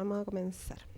Vamos a comenzar.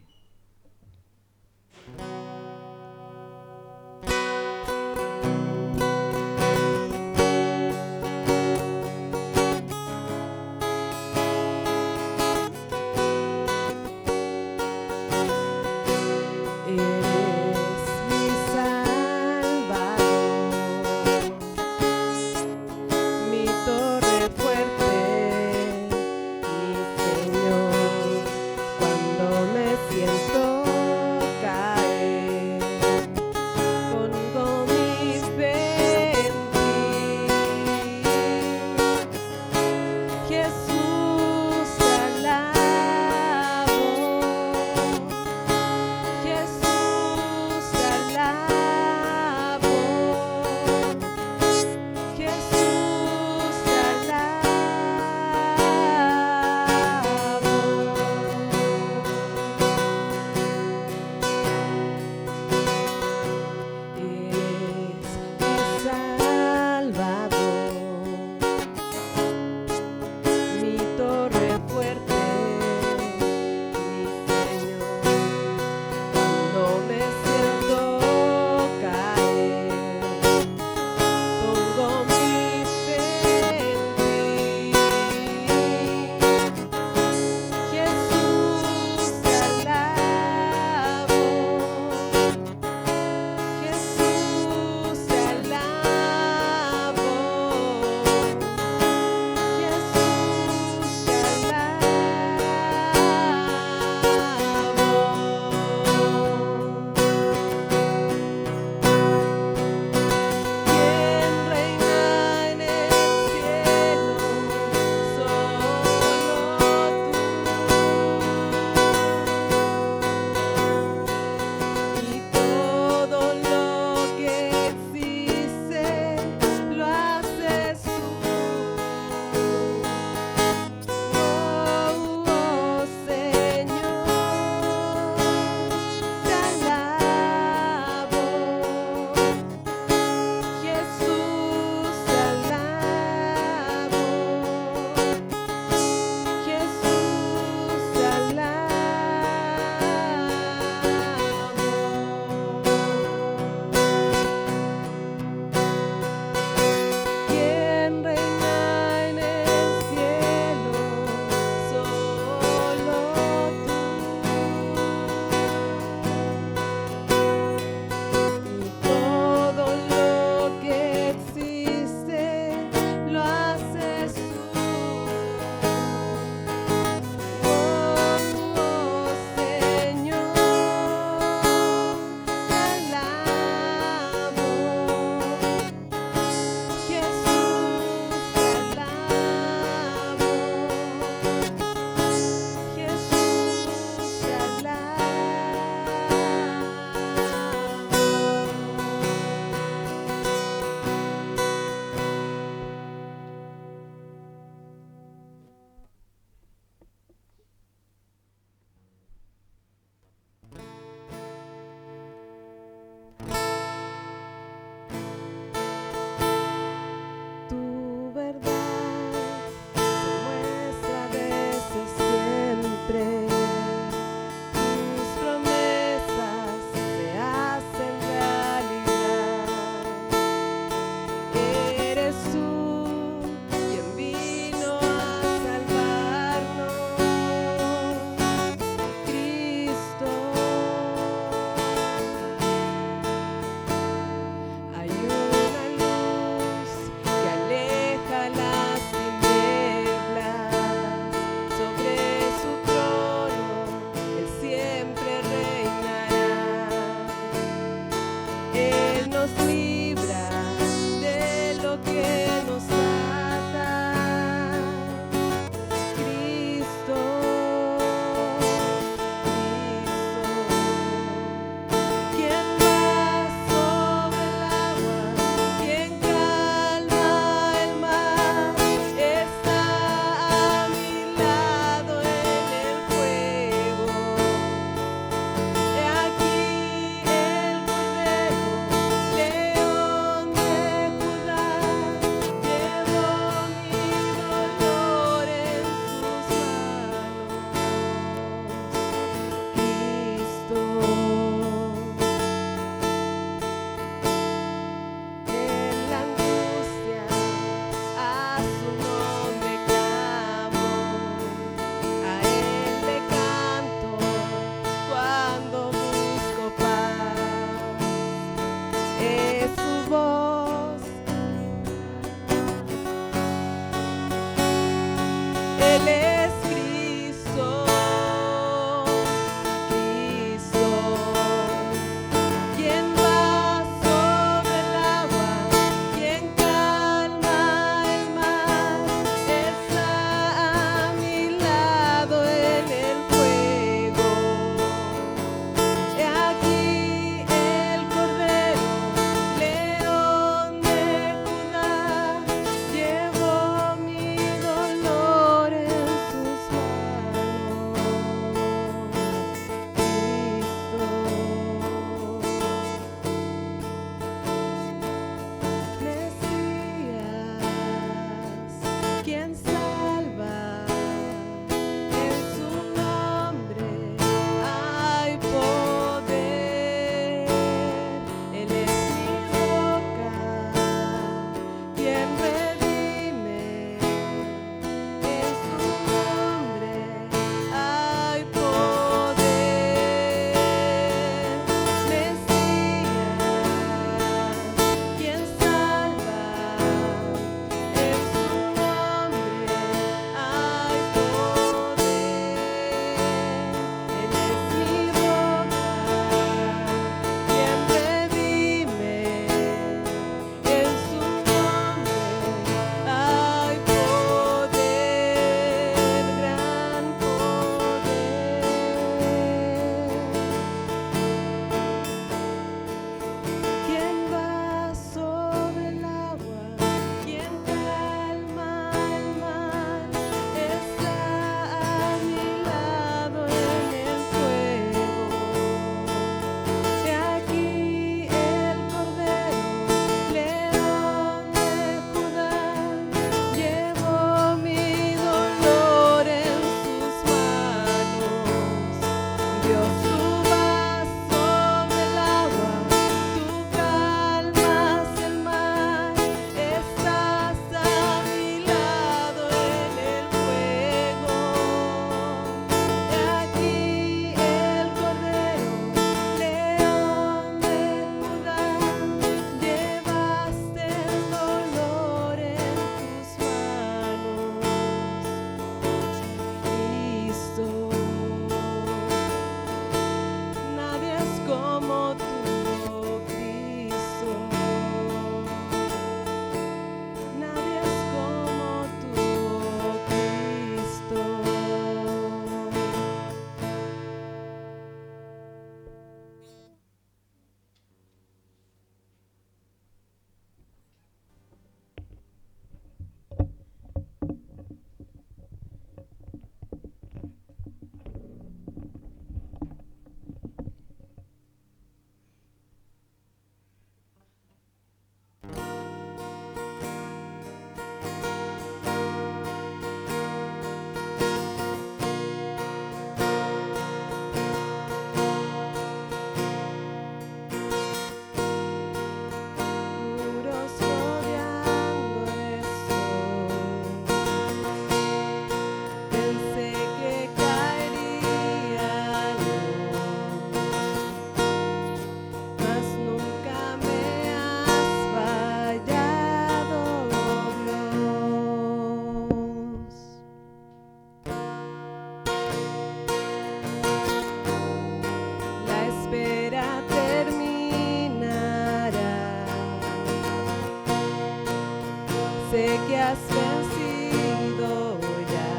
has vencido ya.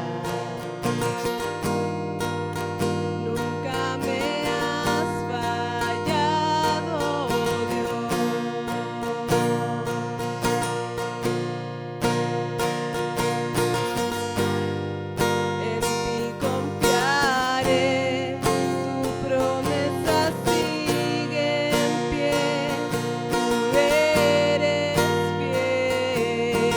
Nunca me has fallado, Dios. En ti confiaré, tu promesa sigue en pie, tú eres fiel.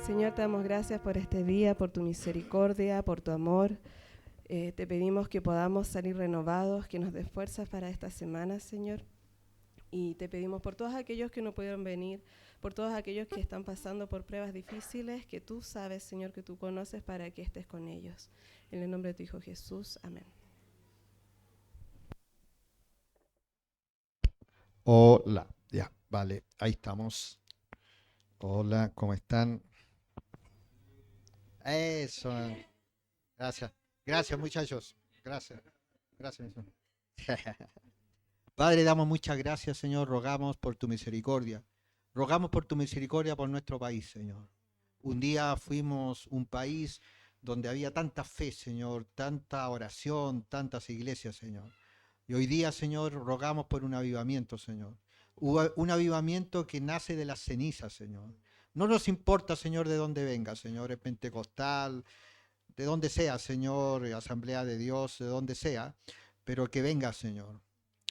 Señor, te damos gracias por este día, por tu misericordia, por tu amor. Te pedimos que podamos salir renovados, que nos des fuerzas para esta semana, Señor. Y te pedimos por todos aquellos que no pudieron venir, por todos aquellos que están pasando por pruebas difíciles, que tú sabes, Señor, que tú conoces, para que estés con ellos. En el nombre de tu Hijo Jesús, amén. Hola, ya, vale, ahí estamos. Hola, ¿cómo están? Eso, gracias. Gracias, muchachos. Gracias. Gracias, mismo. Padre, damos muchas gracias, Señor. Rogamos por tu misericordia. Rogamos por tu misericordia por nuestro país, Señor. Un día fuimos un país donde había tanta fe, Señor, tanta oración, tantas iglesias, Señor. Y hoy día, Señor, rogamos por un avivamiento, Señor. Un avivamiento que nace de las cenizas, Señor. No nos importa, Señor, de dónde venga, Señor, es pentecostal, de donde sea, Señor, Asamblea de Dios, de donde sea, pero que venga, Señor.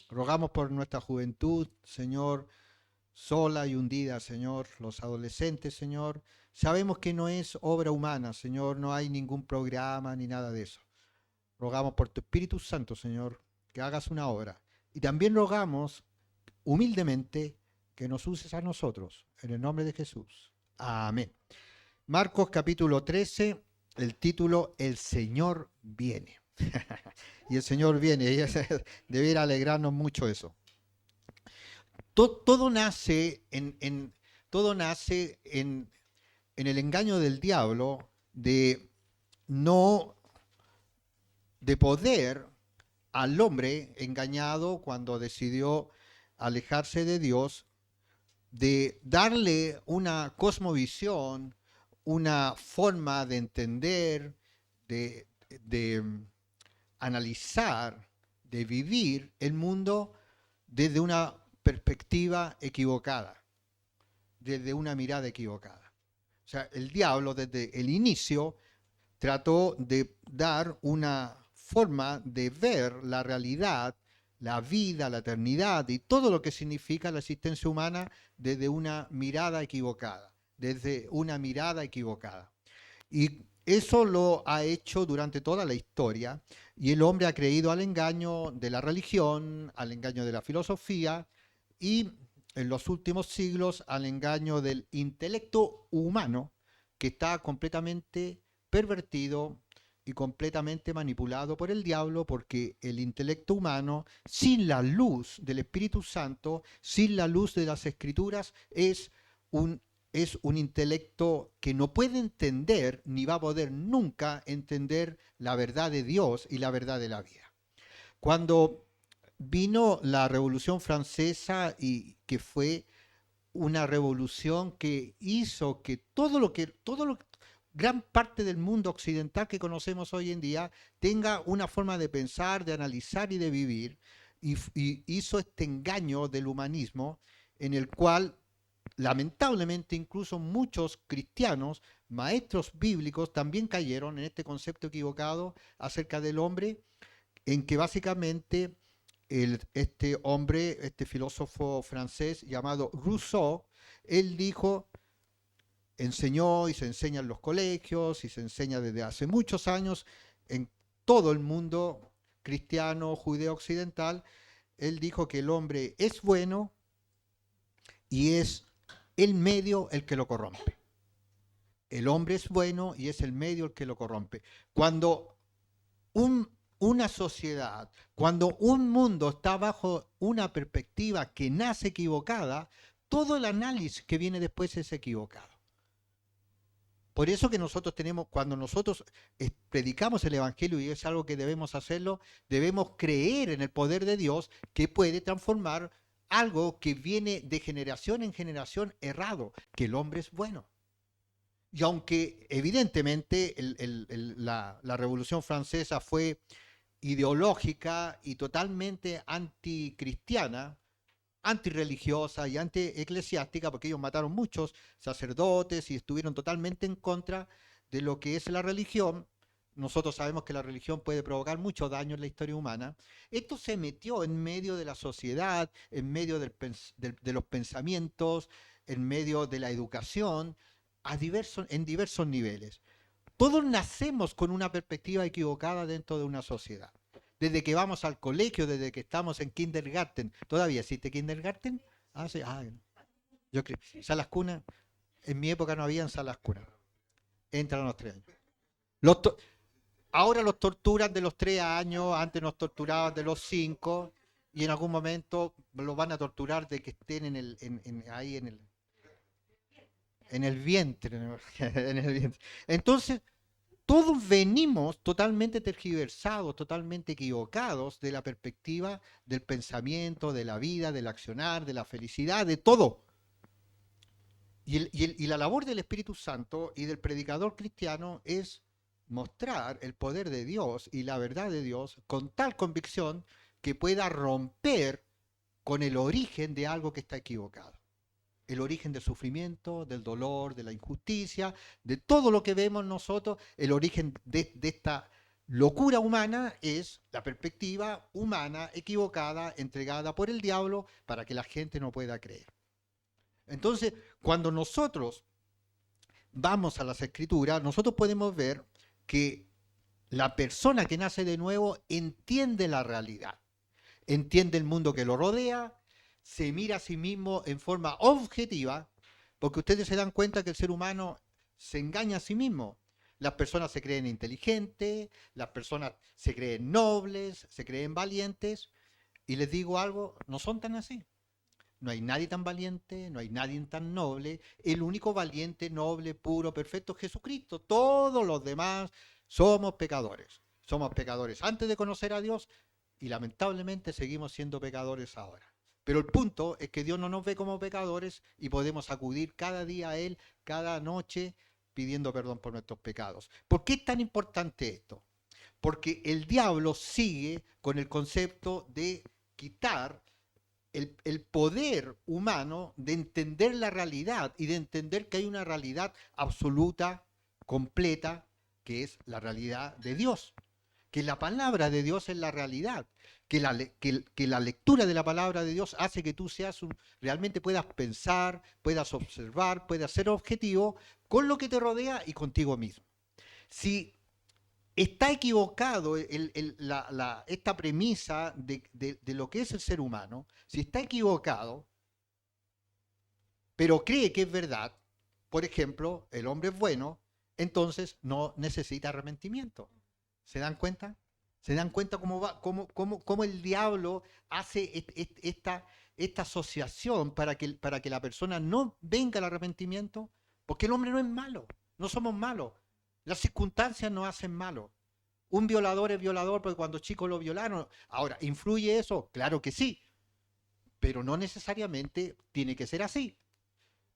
Rogamos por nuestra juventud, Señor, sola y hundida, Señor, los adolescentes, Señor. Sabemos que no es obra humana, Señor, no hay ningún programa ni nada de eso. Rogamos por tu Espíritu Santo, Señor, que hagas una obra. Y también rogamos humildemente que nos uses a nosotros, en el nombre de Jesús. Amén. Marcos capítulo 13, el título El Señor viene. Y el Señor viene, y debiera alegrarnos mucho eso. Todo nace todo nace en el engaño del diablo de no de poder al hombre engañado cuando decidió alejarse de Dios, de darle una cosmovisión, una forma de entender, de analizar, de vivir el mundo desde una perspectiva equivocada, desde una mirada equivocada. O sea, el diablo desde el inicio trató de dar una forma de ver la realidad, la vida, la eternidad y todo lo que significa la existencia humana desde una mirada equivocada, desde una mirada equivocada. Y eso lo ha hecho durante toda la historia y el hombre ha creído al engaño de la religión, al engaño de la filosofía y en los últimos siglos al engaño del intelecto humano que está completamente pervertido y completamente manipulado por el diablo, porque el intelecto humano, sin la luz del Espíritu Santo, sin la luz de las Escrituras, es un intelecto que no puede entender ni va a poder nunca entender la verdad de Dios y la verdad de la vida. Cuando vino la Revolución Francesa y que fue una revolución que hizo que gran parte del mundo occidental que conocemos hoy en día tenga una forma de pensar, de analizar y de vivir, y hizo este engaño del humanismo en el cual lamentablemente incluso muchos cristianos, maestros bíblicos, también cayeron en este concepto equivocado acerca del hombre, en que básicamente este hombre, este filósofo francés llamado Rousseau, él dijo, enseñó y se enseña en los colegios y se enseña desde hace muchos años en todo el mundo cristiano, judeo occidental, él dijo que el hombre es bueno y es el medio el que lo corrompe. El hombre es bueno y es el medio el que lo corrompe. Cuando una sociedad, cuando un mundo está bajo una perspectiva que nace equivocada, todo el análisis que viene después es equivocado. Por eso que nosotros tenemos, cuando nosotros predicamos el Evangelio, y es algo que debemos hacerlo, debemos creer en el poder de Dios que puede transformar algo que viene de generación en generación errado, que el hombre es bueno. Y aunque evidentemente la Revolución Francesa fue ideológica y totalmente anticristiana, antirreligiosa y antieclesiástica, porque ellos mataron muchos sacerdotes y estuvieron totalmente en contra de lo que es la religión. Nosotros sabemos que la religión puede provocar mucho daño en la historia humana. Esto se metió en medio de la sociedad, en medio de los pensamientos, en medio de la educación, en diversos niveles. Todos nacemos con una perspectiva equivocada dentro de una sociedad. Desde que vamos al colegio, desde que estamos en kindergarten. ¿Todavía existe kindergarten? Ah, sí. Yo creo. Salas cunas. En mi época no habían salas cunas. Entran a los 3 años. Ahora los torturan de los 3 años, antes nos torturaban de los 5, y en algún momento los van a torturar de que estén ahí en el vientre. En el vientre. Entonces, todos venimos totalmente tergiversados, totalmente equivocados de la perspectiva del pensamiento, de la vida, del accionar, de la felicidad, de todo. Y la labor del Espíritu Santo y del predicador cristiano es mostrar el poder de Dios y la verdad de Dios con tal convicción que pueda romper con el origen de algo que está equivocado. El origen del sufrimiento, del dolor, de la injusticia, de todo lo que vemos nosotros, el origen de esta locura humana es la perspectiva humana equivocada, entregada por el diablo para que la gente no pueda creer. Entonces, cuando nosotros vamos a las Escrituras, nosotros podemos ver que la persona que nace de nuevo entiende la realidad, entiende el mundo que lo rodea, se mira a sí mismo en forma objetiva, porque ustedes se dan cuenta que el ser humano se engaña a sí mismo. Las personas se creen inteligentes, las personas se creen nobles, se creen valientes, y les digo algo, no son tan así. No hay nadie tan valiente, no hay nadie tan noble. El único valiente, noble, puro, perfecto es Jesucristo. Todos los demás somos pecadores. Somos pecadores antes de conocer a Dios y lamentablemente seguimos siendo pecadores ahora. Pero el punto es que Dios no nos ve como pecadores y podemos acudir cada día a Él, cada noche, pidiendo perdón por nuestros pecados. ¿Por qué es tan importante esto? Porque el diablo sigue con el concepto de quitar el poder humano de entender la realidad y de entender que hay una realidad absoluta, completa, que es la realidad de Dios. Que la palabra de Dios es la realidad. Que la lectura de la palabra de Dios hace que tú realmente puedas pensar, puedas observar, puedas ser objetivo con lo que te rodea y contigo mismo. Si está equivocado esta premisa de lo que es el ser humano, si está equivocado, pero cree que es verdad, por ejemplo, el hombre es bueno, entonces no necesita arrepentimiento. ¿Se dan cuenta? ¿Se dan cuenta cómo el diablo hace esta asociación para que la persona no venga al arrepentimiento? Porque el hombre no es malo, no somos malos. Las circunstancias nos hacen malos. Un violador es violador porque cuando chicos lo violaron. Ahora, ¿influye eso? Claro que sí. Pero no necesariamente tiene que ser así.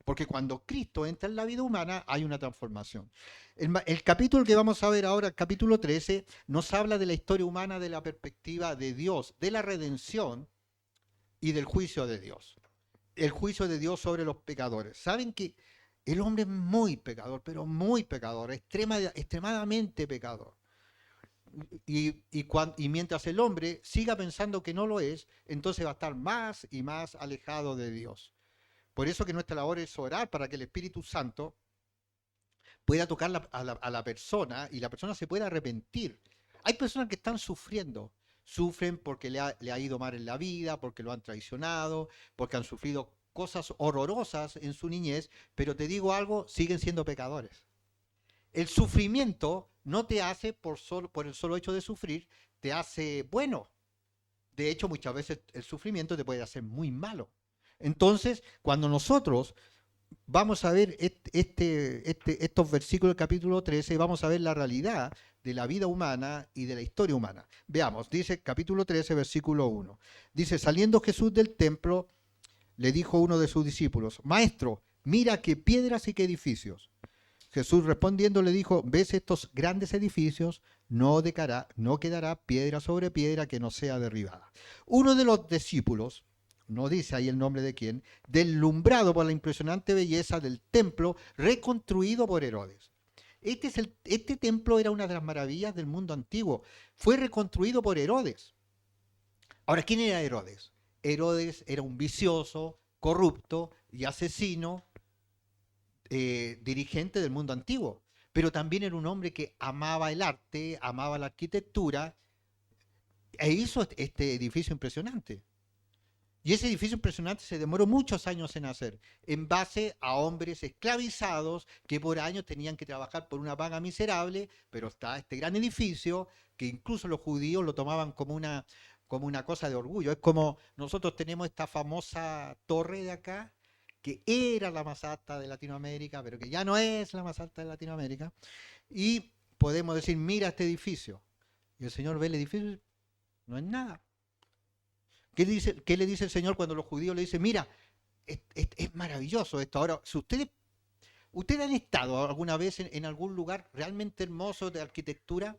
Porque cuando Cristo entra en la vida humana hay una transformación. El capítulo que vamos a ver ahora, el capítulo 13, nos habla de la historia humana de la perspectiva de Dios, de la redención y del juicio de Dios. El juicio de Dios sobre los pecadores. ¿Saben que el hombre es muy pecador, pero muy pecador, extremadamente pecador? Y mientras el hombre siga pensando que no lo es, entonces va a estar más y más alejado de Dios. Por eso que nuestra labor es orar para que el Espíritu Santo pueda tocar a la persona y la persona se pueda arrepentir. Hay personas que están sufriendo. Sufren porque le ha ido mal en la vida, porque lo han traicionado, porque han sufrido cosas horrorosas en su niñez, pero te digo algo, siguen siendo pecadores. El sufrimiento no te hace por el solo hecho de sufrir, te hace bueno. De hecho, muchas veces el sufrimiento te puede hacer muy malo. Entonces, cuando nosotros vamos a ver estos versículos del capítulo 13, vamos a ver la realidad de la vida humana y de la historia humana. Veamos, dice capítulo 13, versículo 1. Dice, saliendo Jesús del templo, le dijo uno de sus discípulos, Maestro, mira qué piedras y qué edificios. Jesús respondiendo le dijo, ¿ves estos grandes edificios? No quedará piedra sobre piedra que no sea derribada. Uno de los discípulos, no dice ahí el nombre de quién, deslumbrado por la impresionante belleza del templo reconstruido por Herodes. Este templo era una de las maravillas del mundo antiguo. Fue reconstruido por Herodes. Ahora, ¿quién era Herodes? Herodes era un vicioso, corrupto y asesino dirigente del mundo antiguo, pero también era un hombre que amaba el arte, amaba la arquitectura, e hizo este edificio impresionante. Y ese edificio impresionante se demoró muchos años en hacer, en base a hombres esclavizados que por años tenían que trabajar por una paga miserable, pero está este gran edificio que incluso los judíos lo tomaban como una cosa de orgullo. Es como nosotros tenemos esta famosa torre de acá, que era la más alta de Latinoamérica, pero que ya no es la más alta de Latinoamérica, y podemos decir, mira este edificio. Y el Señor ve el edificio y no es nada. ¿Qué le dice el Señor cuando los judíos le dicen, mira, es maravilloso esto? Ahora, si ustedes han estado alguna vez en algún lugar realmente hermoso de arquitectura,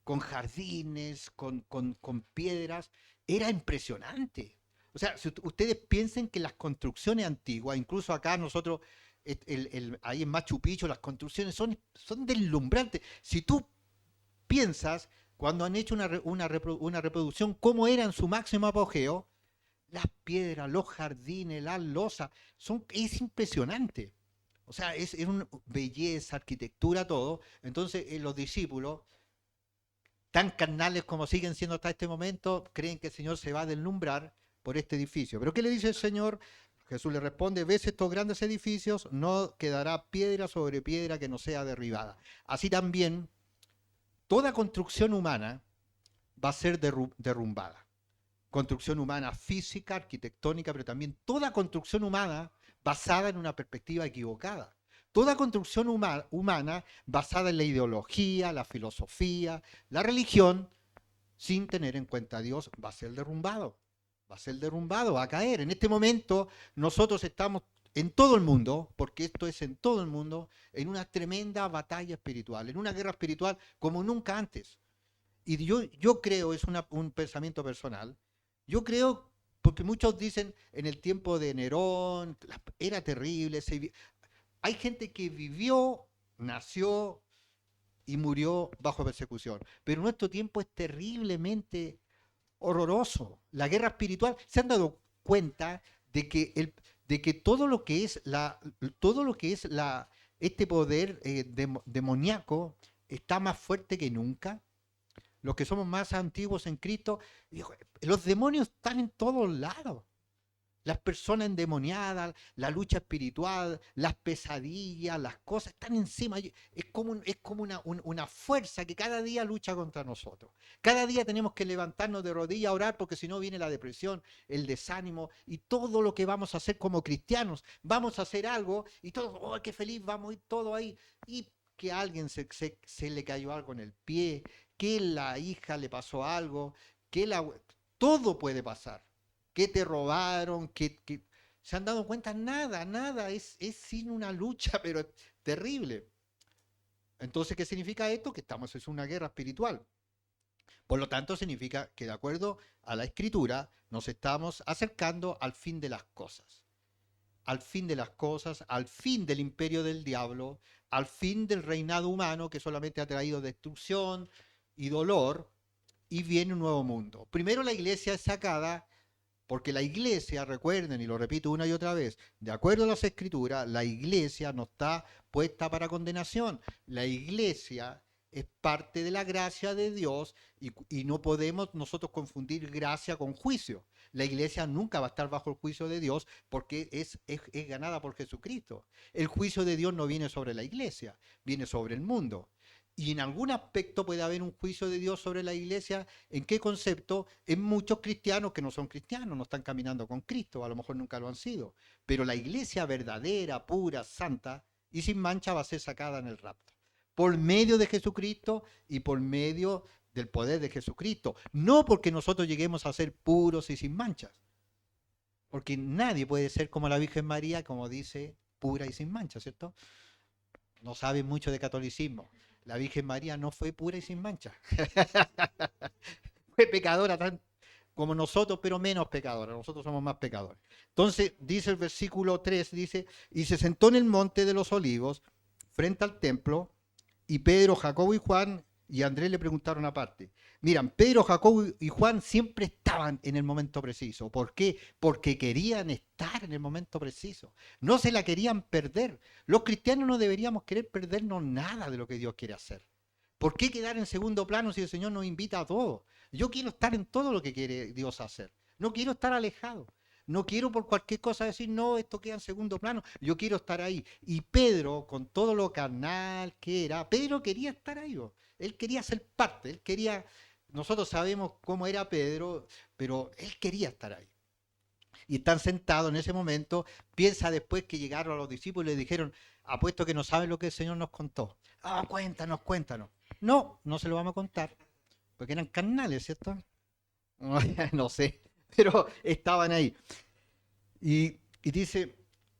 con jardines, con piedras, era impresionante. O sea, si ustedes piensen que las construcciones antiguas, incluso acá nosotros, ahí en Machu Picchu, las construcciones son deslumbrantes. Si tú piensas cuando han hecho una reproducción, cómo era en su máximo apogeo, las piedras, los jardines, las losas, es impresionante. O sea, es una belleza, arquitectura, todo. Entonces, los discípulos, tan carnales como siguen siendo hasta este momento, creen que el Señor se va a deslumbrar por este edificio. Pero ¿qué le dice el Señor? Jesús le responde, ves estos grandes edificios, no quedará piedra sobre piedra que no sea derribada. Así también, toda construcción humana va a ser derrumbada. Construcción humana física, arquitectónica, pero también toda construcción humana basada en una perspectiva equivocada. Toda construcción humana basada en la ideología, la filosofía, la religión, sin tener en cuenta a Dios, va a ser derrumbado. Va a ser derrumbado, va a caer. En este momento nosotros estamos en todo el mundo, porque esto es en todo el mundo, en una tremenda batalla espiritual, en una guerra espiritual como nunca antes. Y yo creo, es un pensamiento personal, yo creo, porque muchos dicen en el tiempo de Nerón, era terrible, hay gente que vivió, nació y murió bajo persecución, pero nuestro tiempo es terriblemente horroroso. La guerra espiritual, ¿se han dado cuenta de que todo lo que es este poder demoníaco está más fuerte que nunca? Los que somos más antiguos en Cristo, los demonios están en todos lados. Las personas endemoniadas, la lucha espiritual, las pesadillas, las cosas están encima. Es como una fuerza que cada día lucha contra nosotros. Cada día tenemos que levantarnos de rodillas a orar porque si no viene la depresión, el desánimo y todo lo que vamos a hacer como cristianos. Vamos a hacer algo y todos, ¡oh, qué feliz! Vamos a ir todo ahí. Y que a alguien se le cayó algo en el pie, que la hija le pasó algo, todo puede pasar. Que te robaron, que se han dado cuenta, nada, es sin una lucha, pero es terrible. Entonces, ¿qué significa esto? Que estamos en una guerra espiritual. Por lo tanto, significa que de acuerdo a la escritura nos estamos acercando al fin de las cosas. Al fin de las cosas, al fin del imperio del diablo, al fin del reinado humano que solamente ha traído destrucción y dolor, y viene un nuevo mundo. Primero la iglesia es sacada. Porque la iglesia, recuerden, y lo repito una y otra vez, de acuerdo a las escrituras, la iglesia no está puesta para condenación. La iglesia es parte de la gracia de Dios y no podemos nosotros confundir gracia con juicio. La iglesia nunca va a estar bajo el juicio de Dios porque es ganada por Jesucristo. El juicio de Dios no viene sobre la iglesia, viene sobre el mundo. Y en algún aspecto puede haber un juicio de Dios sobre la iglesia. ¿En qué concepto? En muchos cristianos que no son cristianos, no están caminando con Cristo, a lo mejor nunca lo han sido. Pero la iglesia verdadera, pura, santa y sin mancha va a ser sacada en el rapto. Por medio de Jesucristo y por medio del poder de Jesucristo. No porque nosotros lleguemos a ser puros y sin manchas. Porque nadie puede ser como la Virgen María, como dice, pura y sin mancha, ¿cierto? No saben mucho de catolicismo. La Virgen María no fue pura y sin mancha. Fue pecadora tan como nosotros, pero menos pecadora. Nosotros somos más pecadores. Entonces, dice el versículo 3, dice, y se sentó en el monte de los olivos, frente al templo, y Pedro, Jacobo y Juan y a Andrés le preguntaron aparte. Miran, Pedro, Jacobo y Juan siempre estaban en el momento preciso. ¿Por qué? Porque querían estar en el momento preciso. No se la querían perder. Los cristianos no deberíamos querer perdernos nada de lo que Dios quiere hacer. ¿Por qué quedar en segundo plano si el Señor nos invita a todo? Yo quiero estar en todo lo que quiere Dios hacer. No quiero estar alejado. No quiero por cualquier cosa decir, no, esto queda en segundo plano. Yo quiero estar ahí. Y Pedro, con todo lo carnal que era, Pedro quería estar ahí. Él quería ser parte. Él quería, nosotros sabemos cómo era Pedro, pero él quería estar ahí. Y están sentados en ese momento. Piensa después que llegaron a los discípulos y le dijeron, apuesto que no saben lo que el Señor nos contó. Ah, cuéntanos, cuéntanos. No, no se lo vamos a contar. Porque eran carnales, ¿cierto? No sé, pero estaban ahí. Y dice,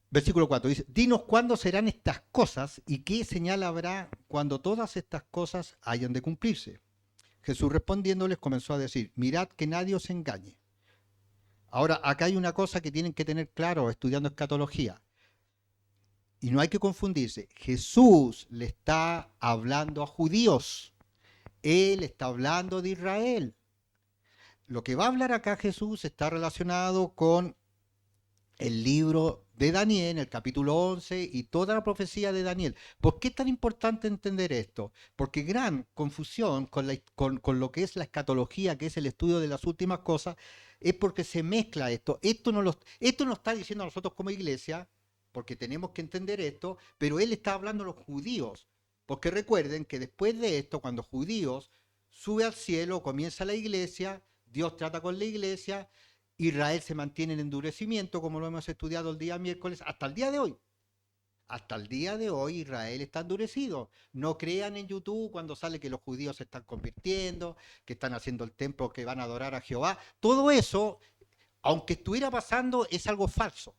versículo 4, dice, dinos cuándo serán estas cosas y qué señal habrá cuando todas estas cosas hayan de cumplirse. Jesús respondiéndoles comenzó a decir, mirad que nadie os engañe. Ahora, acá hay una cosa que tienen que tener claro estudiando escatología. Y no hay que confundirse. Jesús le está hablando a judíos. Él está hablando de Israel. Lo que va a hablar acá Jesús está relacionado con el libro de Daniel, el capítulo 11 y toda la profecía de Daniel. ¿Por qué es tan importante entender esto? Porque gran confusión con lo que es la escatología, que es el estudio de las últimas cosas, es porque se mezcla esto. Esto no está diciendo a nosotros como iglesia, porque tenemos que entender esto, pero él está hablando a los judíos. Porque recuerden que después de esto, cuando judíos sube al cielo, comienza la iglesia, Dios trata con la iglesia, Israel se mantiene en endurecimiento, como lo hemos estudiado el día miércoles, hasta el día de hoy. Hasta el día de hoy Israel está endurecido. No crean en YouTube cuando sale que los judíos se están convirtiendo, que están haciendo el templo, que van a adorar a Jehová. Todo eso, aunque estuviera pasando, es algo falso.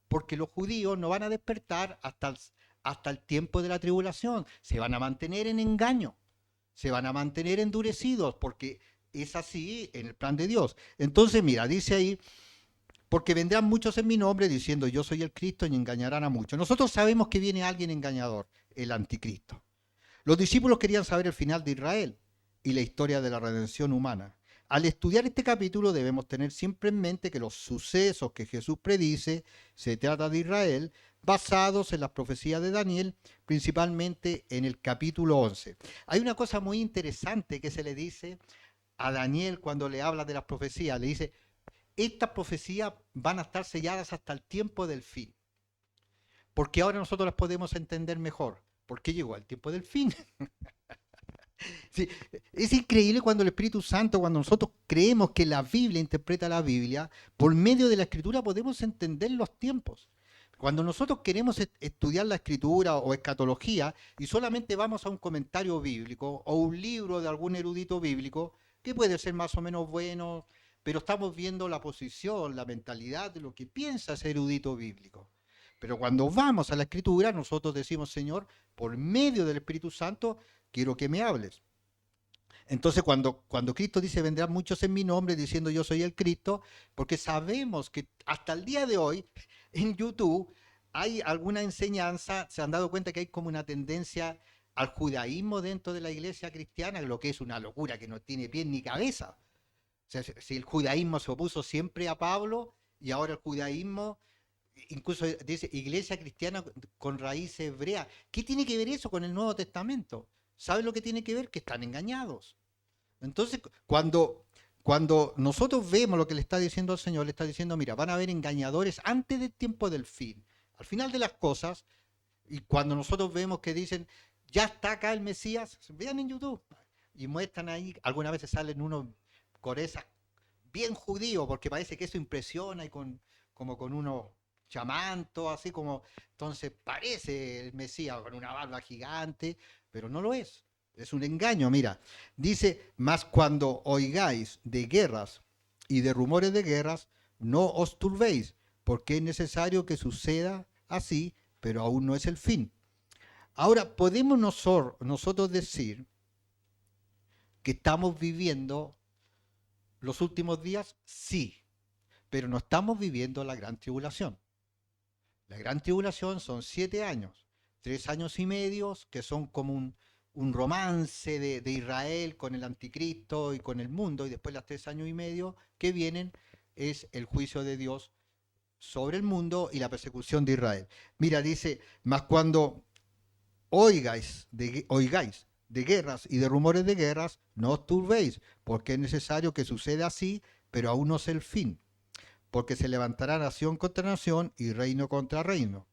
Porque los judíos no van a despertar hasta el tiempo de la tribulación. Se van a mantener en engaño. Se van a mantener endurecidos porque es así en el plan de Dios. Entonces, mira, dice ahí, porque vendrán muchos en mi nombre diciendo yo soy el Cristo y engañarán a muchos. Nosotros sabemos que viene alguien engañador, el anticristo. Los discípulos querían saber el final de Israel y la historia de la redención humana. Al estudiar este capítulo debemos tener siempre en mente que los sucesos que Jesús predice se trata de Israel, basados en las profecías de Daniel, principalmente en el capítulo 11. Hay una cosa muy interesante que se le dice a Daniel cuando le habla de las profecías. Le dice, estas profecías van a estar selladas hasta el tiempo del fin. Porque ahora nosotros las podemos entender mejor. Porque llegó el tiempo del fin. Sí, es increíble cuando el Espíritu Santo, cuando nosotros creemos que la Biblia interpreta la Biblia, por medio de la Escritura podemos entender los tiempos. Cuando nosotros queremos estudiar la Escritura o escatología y solamente vamos a un comentario bíblico o un libro de algún erudito bíblico, que puede ser más o menos bueno, pero estamos viendo la posición, la mentalidad de lo que piensa ese erudito bíblico. Pero cuando vamos a la Escritura, nosotros decimos, Señor, por medio del Espíritu Santo, quiero que me hables. Entonces cuando Cristo dice, vendrán muchos en mi nombre diciendo yo soy el Cristo, porque sabemos que hasta el día de hoy en YouTube hay alguna enseñanza, se han dado cuenta que hay como una tendencia al judaísmo dentro de la iglesia cristiana, lo que es una locura que no tiene pie ni cabeza. O sea, si el judaísmo se opuso siempre a Pablo y ahora el judaísmo, incluso dice iglesia cristiana con raíz hebrea. ¿Qué tiene que ver eso con el Nuevo Testamento? ¿Saben lo que tiene que ver? Que están engañados. Entonces, cuando nosotros vemos lo que le está diciendo al Señor, le está diciendo, mira, van a haber engañadores antes del tiempo del fin. Al final de las cosas, y cuando nosotros vemos que dicen, ya está acá el Mesías, vean en YouTube, y muestran ahí, algunas veces salen unos con esas bien judíos, porque parece que eso impresiona y como con unos chamantos, así como, entonces parece el Mesías con una barba gigante, pero no lo es. Es un engaño, mira. Dice, mas cuando oigáis de guerras y de rumores de guerras, no os turbéis, porque es necesario que suceda así, pero aún no es el fin. Ahora, ¿podemos nosotros decir que estamos viviendo los últimos días? Sí, pero no estamos viviendo la gran tribulación. La gran tribulación son 7 años, 3 años y medio, que son como un romance de Israel con el anticristo y con el mundo, y después los 3 años y medio que vienen es el juicio de Dios sobre el mundo y la persecución de Israel. Mira, dice, mas cuando oigáis de guerras y de rumores de guerras, no os turbéis, porque es necesario que suceda así, pero aún no es el fin, porque se levantará nación contra nación y reino contra reino.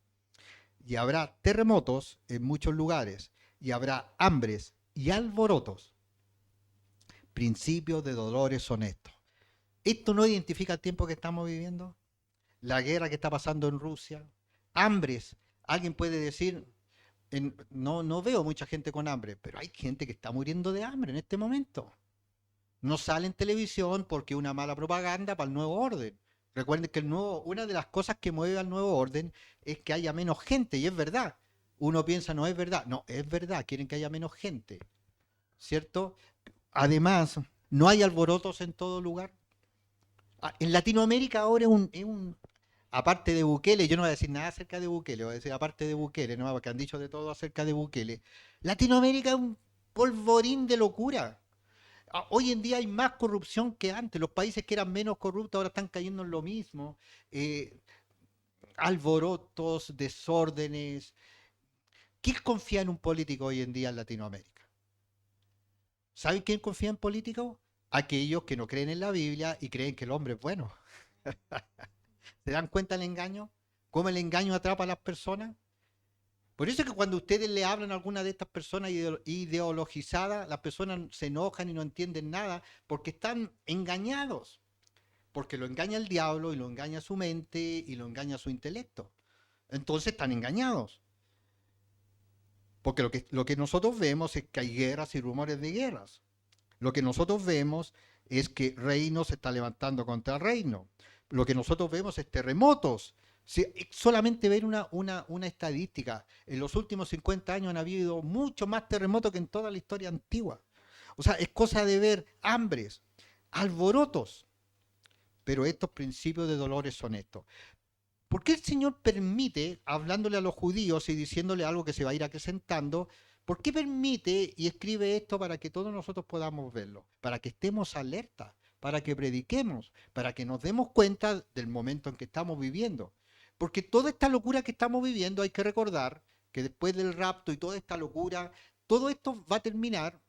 Y habrá terremotos en muchos lugares, y habrá hambres y alborotos, principios de dolores son estos. ¿Esto no identifica el tiempo que estamos viviendo? La guerra que está pasando en Rusia, hambres. Alguien puede decir, no veo mucha gente con hambre, pero hay gente que está muriendo de hambre en este momento. No sale en televisión porque es una mala propaganda para el nuevo orden. Recuerden que una de las cosas que mueve al nuevo orden es que haya menos gente, y es verdad. Uno piensa, no es verdad. No, es verdad, quieren que haya menos gente, ¿cierto? Además, no hay alborotos en todo lugar. En Latinoamérica ahora aparte de Bukele, yo no voy a decir nada acerca de Bukele, voy a decir aparte de Bukele, ¿no? Porque han dicho de todo acerca de Bukele. Latinoamérica es un polvorín de locura. Hoy en día hay más corrupción que antes. Los países que eran menos corruptos ahora están cayendo en lo mismo. Eh, alborotos, desórdenes. ¿Quién confía en un político hoy en día en Latinoamérica? ¿Saben quién confía en políticos? Aquellos que no creen en la Biblia y creen que el hombre es bueno. ¿Se dan cuenta del engaño? ¿Cómo el engaño atrapa a las personas? Por eso es que cuando ustedes le hablan a alguna de estas personas ideologizadas, las personas se enojan y no entienden nada porque están engañados. Porque lo engaña el diablo y lo engaña su mente y lo engaña su intelecto. Entonces están engañados. Porque lo que nosotros vemos es que hay guerras y rumores de guerras. Lo que nosotros vemos es que reino se está levantando contra reino. Lo que nosotros vemos es terremotos. Si solamente ver una estadística, en los últimos 50 años han habido mucho más terremotos que en toda la historia antigua. O sea, es cosa de ver hambres, alborotos. Pero estos principios de dolores son estos. ¿Por qué el Señor permite, hablándole a los judíos y diciéndole algo que se va a ir acrecentando, por qué permite y escribe esto para que todos nosotros podamos verlo? Para que estemos alerta, para que prediquemos, para que nos demos cuenta del momento en que estamos viviendo. Porque toda esta locura que estamos viviendo, hay que recordar que después del rapto y toda esta locura, todo esto va a terminar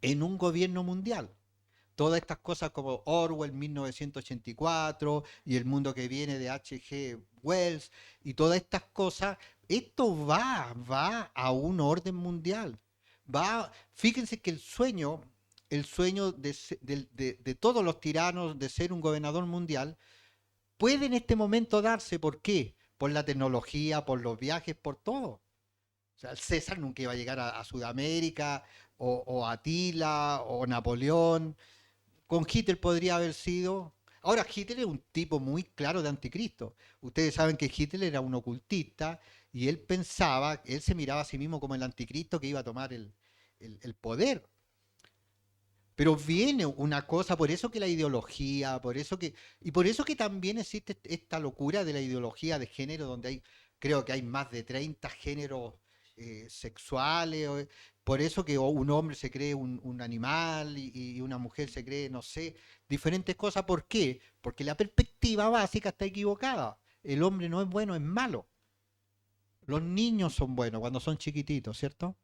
en un gobierno mundial. Todas estas cosas como Orwell 1984 y el mundo que viene de H.G. Wells y todas estas cosas, esto va a un orden mundial. Fíjense que el sueño de todos los tiranos de ser un gobernador mundial, puede en este momento darse. ¿Por qué? Por la tecnología, por los viajes, por todo. O sea, el César nunca iba a llegar a Sudamérica, o Atila, o Napoleón. Con Hitler podría haber sido. Ahora, Hitler es un tipo muy claro de anticristo. Ustedes saben que Hitler era un ocultista y él se miraba a sí mismo como el anticristo que iba a tomar el poder. Pero viene una cosa, por eso que la ideología, por eso que también existe esta locura de la ideología de género, donde creo que hay más de 30 géneros sexuales, por eso que un hombre se cree un animal y una mujer se cree, no sé, diferentes cosas. ¿Por qué? Porque la perspectiva básica está equivocada. El hombre no es bueno, es malo. Los niños son buenos cuando son chiquititos, ¿cierto?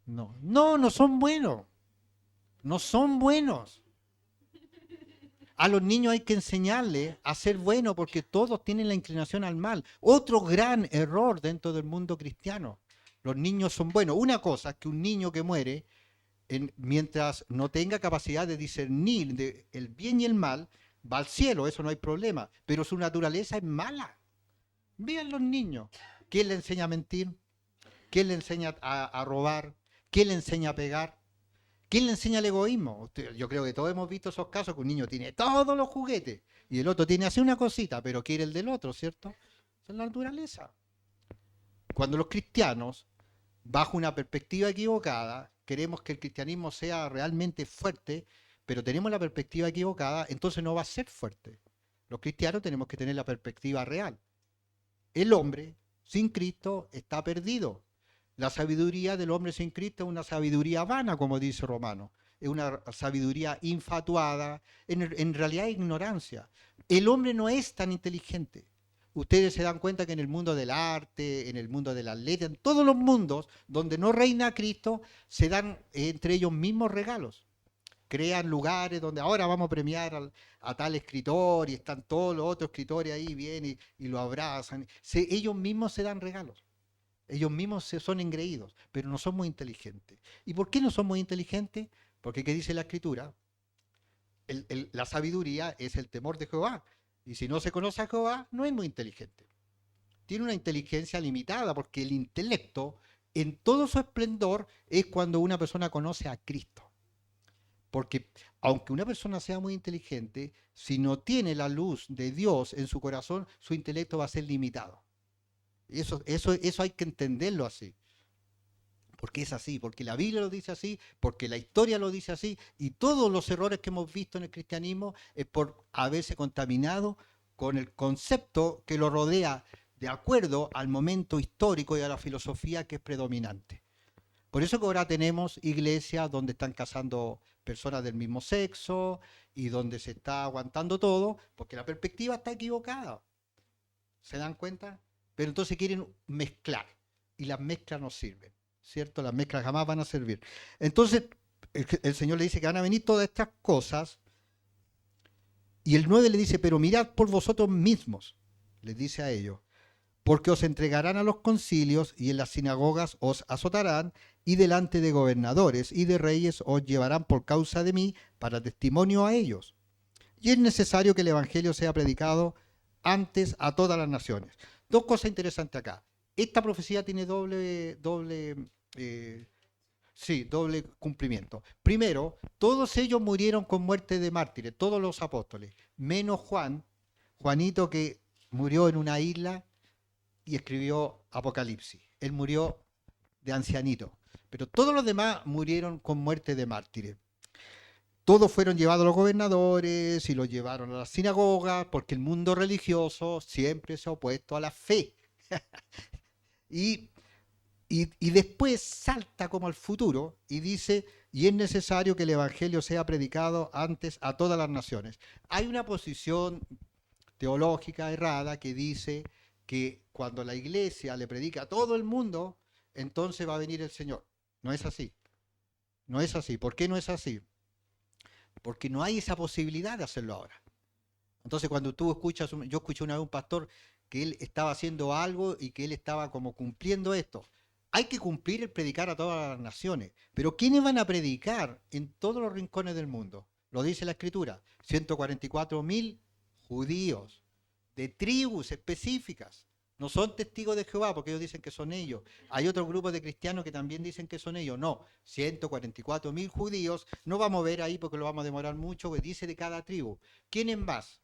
No son buenos. No son buenos. A los niños hay que enseñarles a ser buenos porque todos tienen la inclinación al mal. Otro gran error dentro del mundo cristiano. Los niños son buenos. Una cosa es que un niño que muere, mientras no tenga capacidad de discernir el bien y el mal, va al cielo, eso no hay problema. Pero su naturaleza es mala. Vean los niños. ¿Quién le enseña a mentir? ¿Quién le enseña a robar? ¿Quién le enseña a pegar? ¿Quién le enseña el egoísmo? Yo creo que todos hemos visto esos casos que un niño tiene todos los juguetes y el otro tiene así una cosita, pero quiere el del otro, ¿cierto? Esa es la naturaleza. Cuando los cristianos, bajo una perspectiva equivocada, queremos que el cristianismo sea realmente fuerte, pero tenemos la perspectiva equivocada, entonces no va a ser fuerte. Los cristianos tenemos que tener la perspectiva real. El hombre sin Cristo está perdido. La sabiduría del hombre sin Cristo es una sabiduría vana, como dice Romano. Es una sabiduría infatuada, en realidad es ignorancia. El hombre no es tan inteligente. Ustedes se dan cuenta que en el mundo del arte, en el mundo de las letras, en todos los mundos donde no reina Cristo, se dan entre ellos mismos regalos. Crean lugares donde ahora vamos a premiar a tal escritor y están todos los otros escritores ahí, vienen y lo abrazan. Ellos mismos se dan regalos. Ellos mismos son engreídos, pero no son muy inteligentes. ¿Y por qué no son muy inteligentes? Porque, ¿qué dice la Escritura? La sabiduría es el temor de Jehová. Y si no se conoce a Jehová, no es muy inteligente. Tiene una inteligencia limitada, porque el intelecto, en todo su esplendor, es cuando una persona conoce a Cristo. Porque aunque una persona sea muy inteligente, si no tiene la luz de Dios en su corazón, su intelecto va a ser limitado. Eso hay que entenderlo así. Porque es así, porque la Biblia lo dice así, porque la historia lo dice así, y todos los errores que hemos visto en el cristianismo es por haberse contaminado con el concepto que lo rodea de acuerdo al momento histórico y a la filosofía que es predominante. Por eso que ahora tenemos iglesias donde están casando personas del mismo sexo y donde se está aguantando todo, porque la perspectiva está equivocada. ¿Se dan cuenta? Pero entonces quieren mezclar, y las mezclas no sirven, ¿cierto? Las mezclas jamás van a servir. Entonces, el Señor le dice que van a venir todas estas cosas, y el 9 le dice, pero mirad por vosotros mismos, les dice a ellos, porque os entregarán a los concilios y en las sinagogas os azotarán y delante de gobernadores y de reyes os llevarán por causa de mí para testimonio a ellos. Y es necesario que el evangelio sea predicado antes a todas las naciones. Dos cosas interesantes acá. Esta profecía tiene doble cumplimiento. Primero, todos ellos murieron con muerte de mártires, todos los apóstoles, menos Juanito, que murió en una isla y escribió Apocalipsis. Él murió de ancianito. Pero todos los demás murieron con muerte de mártires. Todos fueron llevados a los gobernadores y los llevaron a las sinagogas, porque el mundo religioso siempre se ha opuesto a la fe. y después salta como al futuro y dice, y es necesario que el evangelio sea predicado antes a todas las naciones. Hay una posición teológica errada que dice que cuando la iglesia le predica a todo el mundo, entonces va a venir el Señor. No es así. No es así. ¿Por qué no es así? Porque no hay esa posibilidad de hacerlo ahora. Entonces cuando tú escuchas, yo escuché una vez un pastor que él estaba haciendo algo y que él estaba como cumpliendo esto. Hay que cumplir el predicar a todas las naciones. Pero ¿quiénes van a predicar en todos los rincones del mundo? Lo dice la Escritura. 144.000 judíos de tribus específicas. No son testigos de Jehová porque ellos dicen que son ellos. Hay otros grupos de cristianos que también dicen que son ellos. No, 144.000 judíos. No vamos a ver ahí porque lo vamos a demorar mucho, que dice de cada tribu. ¿Quiénes más?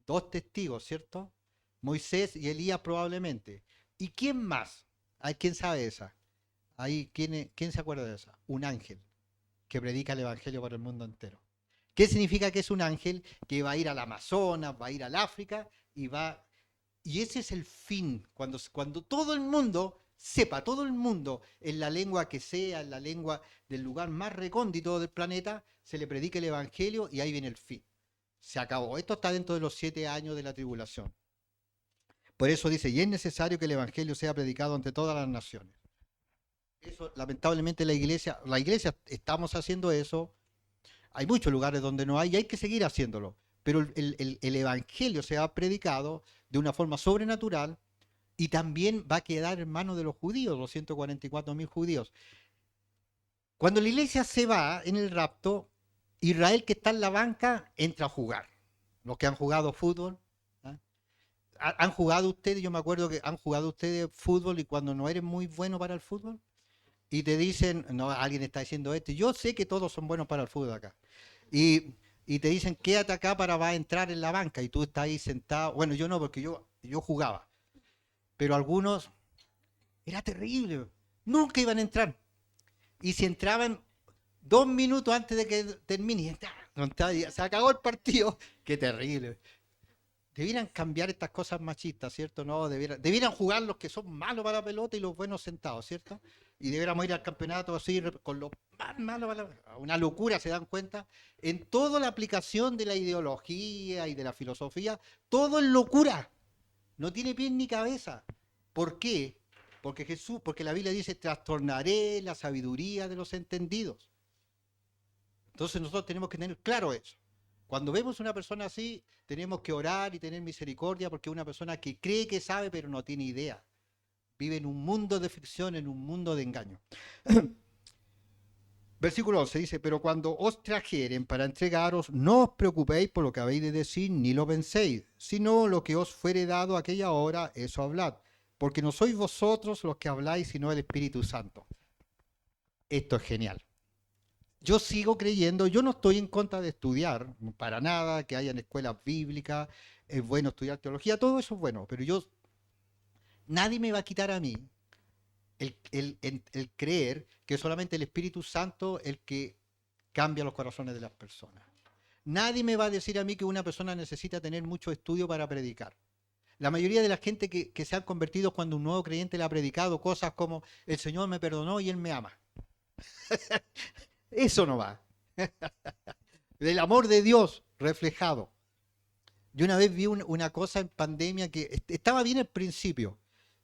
2 testigos, ¿cierto? Moisés y Elías probablemente. ¿Y quién más? ¿Hay quién sabe esa? Ahí, ¿quién se acuerda de esa? Un ángel que predica el evangelio para el mundo entero. ¿Qué significa que es un ángel que va a ir al Amazonas, va a ir al África y ese es el fin, cuando todo el mundo sepa, todo el mundo, en la lengua que sea, en la lengua del lugar más recóndito del planeta, se le predica el evangelio y ahí viene el fin. Se acabó. Esto está dentro de los 7 años de la tribulación. Por eso dice, y es necesario que el evangelio sea predicado ante todas las naciones. Eso, lamentablemente, la iglesia estamos haciendo eso. Hay muchos lugares donde no hay y hay que seguir haciéndolo. Pero el evangelio se ha predicado de una forma sobrenatural y también va a quedar en manos de los judíos, los 144.000 judíos. Cuando la iglesia se va en el rapto, Israel, que está en la banca, entra a jugar. Los que han jugado fútbol. ¿Ah? ¿Han jugado ustedes? Yo me acuerdo que han jugado ustedes fútbol y cuando no eres muy bueno para el fútbol y te dicen, no, alguien está diciendo esto. Yo sé que todos son buenos para el fútbol acá. Y te dicen, quédate acá para va a entrar en la banca y tú estás ahí sentado. Bueno, yo no, porque yo jugaba. Pero algunos, era terrible. Nunca iban a entrar. Y si entraban 2 minutos antes de que termine, se acabó el partido. Qué terrible. debieran cambiar estas cosas machistas, ¿cierto? No, debieran jugar los que son malos para la pelota y los buenos sentados, ¿cierto? Y debiéramos ir al campeonato así con los más malos para la... Una locura, ¿se dan cuenta? En toda la aplicación de la ideología y de la filosofía, todo es locura. No tiene pies ni cabeza. ¿Por qué? Porque la Biblia dice, trastornaré la sabiduría de los entendidos. Entonces nosotros tenemos que tener claro eso. Cuando vemos una persona así, tenemos que orar y tener misericordia porque es una persona que cree que sabe pero no tiene idea. Vive en un mundo de ficción, en un mundo de engaño. Versículo 11 dice, pero cuando os trajeren para entregaros, no os preocupéis por lo que habéis de decir, ni lo penséis, sino lo que os fuere dado aquella hora, eso hablad. Porque no sois vosotros los que habláis, sino el Espíritu Santo. Esto es genial. Yo sigo creyendo, yo no estoy en contra de estudiar, para nada, que hayan escuelas bíblicas, es bueno estudiar teología, todo eso es bueno, pero nadie me va a quitar a mí el creer que solamente el Espíritu Santo es el que cambia los corazones de las personas. Nadie me va a decir a mí que una persona necesita tener mucho estudio para predicar. La mayoría de la gente que se han convertido cuando un nuevo creyente le ha predicado cosas como el Señor me perdonó y Él me ama. Eso no va. Del amor de Dios reflejado. Yo una vez vi una cosa en pandemia que estaba bien al principio,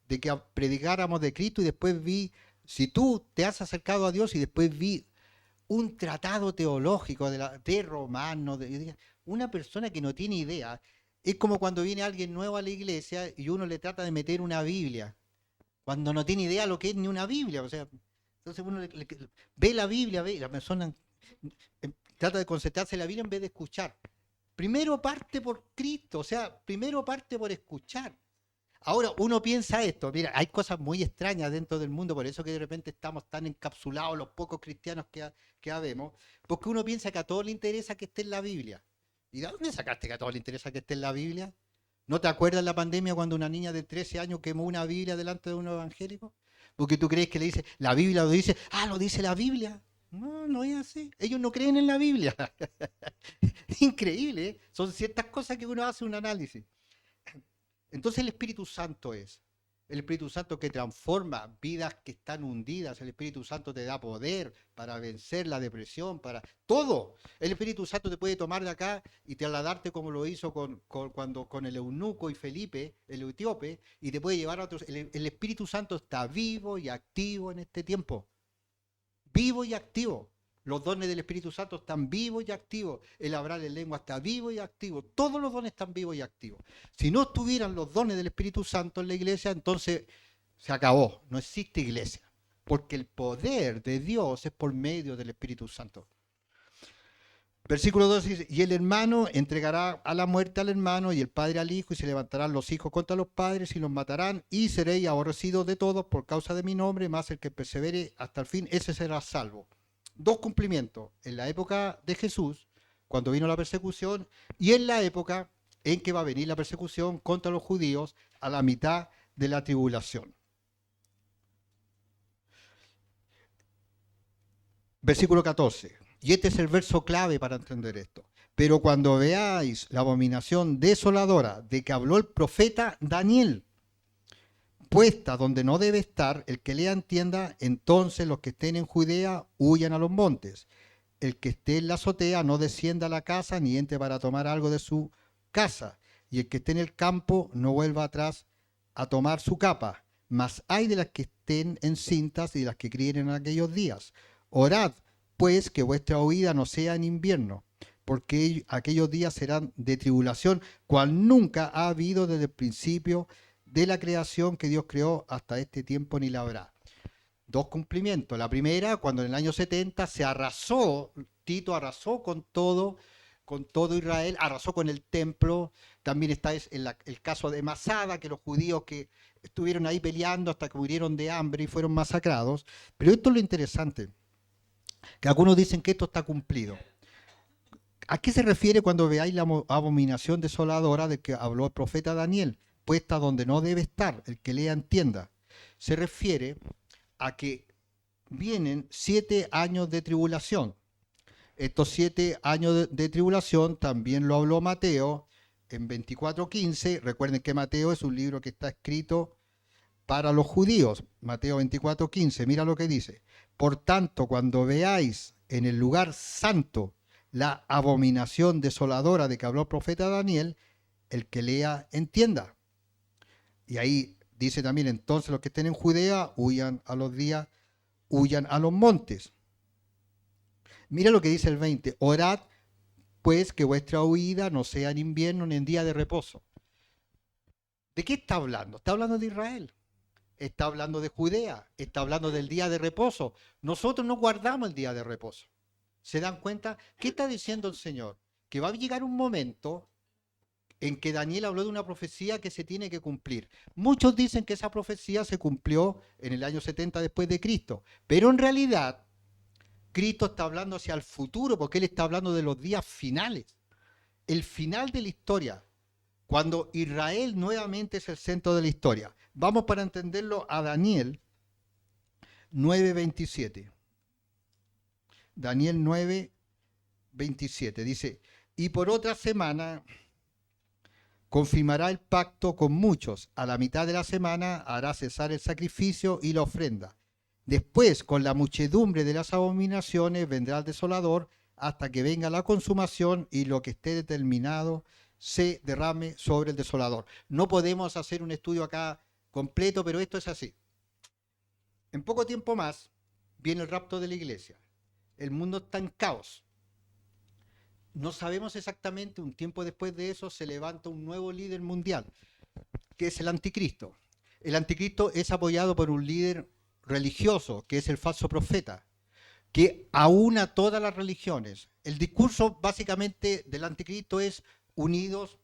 de que predicáramos de Cristo y después vi, si tú te has acercado a Dios y después vi un tratado teológico de Romanos, una persona que no tiene idea. Es como cuando viene alguien nuevo a la iglesia y uno le trata de meter una Biblia, cuando no tiene idea lo que es ni una Biblia. O sea, entonces uno ve la Biblia, ve, y la persona trata de concentrarse en la Biblia en vez de escuchar. Primero parte por Cristo, o sea, primero parte por escuchar. Ahora, uno piensa esto, mira, hay cosas muy extrañas dentro del mundo, por eso que de repente estamos tan encapsulados los pocos cristianos que habemos, porque uno piensa que a todos les interesa que esté en la Biblia. ¿Y de dónde sacaste que a todos les interesa que esté en la Biblia? ¿No te acuerdas la pandemia cuando una niña de 13 años quemó una Biblia delante de un evangélico? Porque tú crees que le dice, la Biblia lo dice, lo dice la Biblia. No, no es así. Ellos no creen en la Biblia. Increíble, ¿eh? Son ciertas cosas que uno hace un análisis. Entonces el Espíritu Santo es el Espíritu Santo que transforma vidas que están hundidas. El Espíritu Santo te da poder para vencer la depresión, para todo. El Espíritu Santo te puede tomar de acá y trasladarte como lo hizo con el eunuco y Felipe, el etíope, y te puede llevar a otros. El Espíritu Santo está vivo y activo en este tiempo. Vivo y activo. Los dones del Espíritu Santo están vivos y activos. El hablar en lengua está vivo y activo. Todos los dones están vivos y activos. Si no estuvieran los dones del Espíritu Santo en la iglesia, entonces se acabó. No existe iglesia. Porque el poder de Dios es por medio del Espíritu Santo. Versículo 2 dice, y el hermano entregará a la muerte al hermano y el padre al hijo, y se levantarán los hijos contra los padres y los matarán, y seréis aborrecidos de todos por causa de mi nombre, más el que persevere hasta el fin, ese será salvo. Dos cumplimientos, en la época de Jesús, cuando vino la persecución, y en la época en que va a venir la persecución contra los judíos a la mitad de la tribulación. Versículo 14, y este es el verso clave para entender esto. Pero cuando veáis la abominación desoladora de que habló el profeta Daniel, puesta donde no debe estar, el que lea entienda, entonces los que estén en Judea huyan a los montes. El que esté en la azotea no descienda a la casa ni entre para tomar algo de su casa. Y el que esté en el campo no vuelva atrás a tomar su capa. Mas hay de las que estén encintas y de las que críen en aquellos días. Orad, pues, que vuestra huida no sea en invierno, porque aquellos días serán de tribulación, cual nunca ha habido desde el principio de la creación que Dios creó hasta este tiempo ni la habrá. Dos cumplimientos. La primera, cuando en el año 70 se arrasó, Tito arrasó con todo Israel, arrasó con el templo. También está el caso de Masada, que los judíos que estuvieron ahí peleando hasta que murieron de hambre y fueron masacrados. Pero esto es lo interesante, que algunos dicen que esto está cumplido. ¿A qué se refiere cuando veáis la abominación desoladora de que habló el profeta Daniel? Puesta donde no debe estar, el que lea entienda. Se refiere a que vienen 7 años de tribulación. Estos 7 años de tribulación también lo habló Mateo, en 24:15, recuerden que Mateo es un libro que está escrito para los judíos. Mateo 24:15, mira lo que dice. Por tanto, cuando veáis en el lugar santo la abominación desoladora de que habló el profeta Daniel, el que lea entienda. Y ahí dice también, entonces los que estén en Judea, huyan a los días, huyan a los montes. Mira lo que dice el 20, orad pues que vuestra huida no sea en invierno ni en día de reposo. ¿De qué está hablando? Está hablando de Israel. Está hablando de Judea, está hablando del día de reposo. Nosotros no guardamos el día de reposo. ¿Se dan cuenta? ¿Qué está diciendo el Señor? Que va a llegar un momento en que Daniel habló de una profecía que se tiene que cumplir. Muchos dicen que esa profecía se cumplió en el año 70 después de Cristo, pero en realidad Cristo está hablando hacia el futuro, porque Él está hablando de los días finales, el final de la historia, cuando Israel nuevamente es el centro de la historia. Vamos para entenderlo a Daniel 9:27. Daniel 9:27 dice, y por otra semana confirmará el pacto con muchos. A la mitad de la semana hará cesar el sacrificio y la ofrenda. Después, con la muchedumbre de las abominaciones, vendrá el desolador hasta que venga la consumación y lo que esté determinado se derrame sobre el desolador. No podemos hacer un estudio acá completo, pero esto es así. En poco tiempo más viene el rapto de la iglesia. El mundo está en caos. No sabemos exactamente, un tiempo después de eso se levanta un nuevo líder mundial, que es el anticristo. El anticristo es apoyado por un líder religioso, que es el falso profeta, que aúna todas las religiones. El discurso básicamente del anticristo es unidos,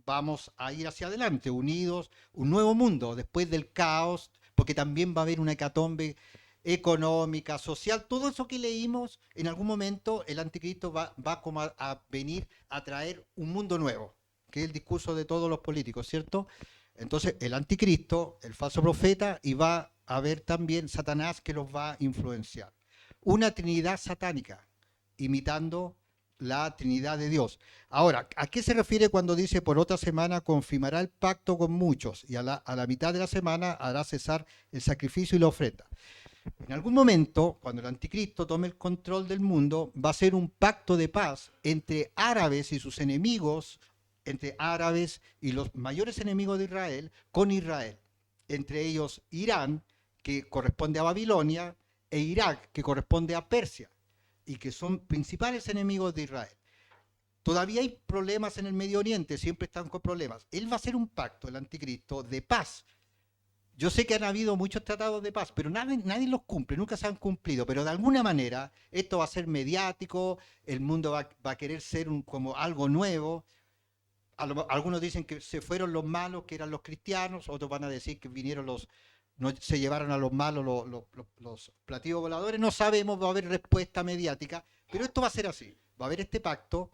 vamos a ir hacia adelante, unidos, un nuevo mundo después del caos, porque también va a haber una hecatombe económica, social, todo eso que leímos, en algún momento el anticristo va como a venir a traer un mundo nuevo, que es el discurso de todos los políticos, ¿cierto? Entonces el anticristo, el falso profeta, y va a haber también Satanás que los va a influenciar. Una trinidad satánica, imitando la Trinidad de Dios. Ahora, ¿a qué se refiere cuando dice por otra semana confirmará el pacto con muchos y a la mitad de la semana hará cesar el sacrificio y la ofrenda? En algún momento, cuando el anticristo tome el control del mundo, va a ser un pacto de paz entre árabes y sus enemigos, entre árabes y los mayores enemigos de Israel, con Israel. Entre ellos Irán, que corresponde a Babilonia, e Irak, que corresponde a Persia, y que son principales enemigos de Israel. Todavía hay problemas en el Medio Oriente, siempre están con problemas. Él va a hacer un pacto, el anticristo, de paz. Yo sé que han habido muchos tratados de paz, pero nadie los cumple, nunca se han cumplido. Pero de alguna manera esto va a ser mediático, el mundo va a querer ser como algo nuevo. Algunos dicen que se fueron los malos, que eran los cristianos, otros van a decir que vinieron no se llevaron a los malos los platillos voladores. No sabemos, va a haber respuesta mediática, pero esto va a ser así. Va a haber este pacto.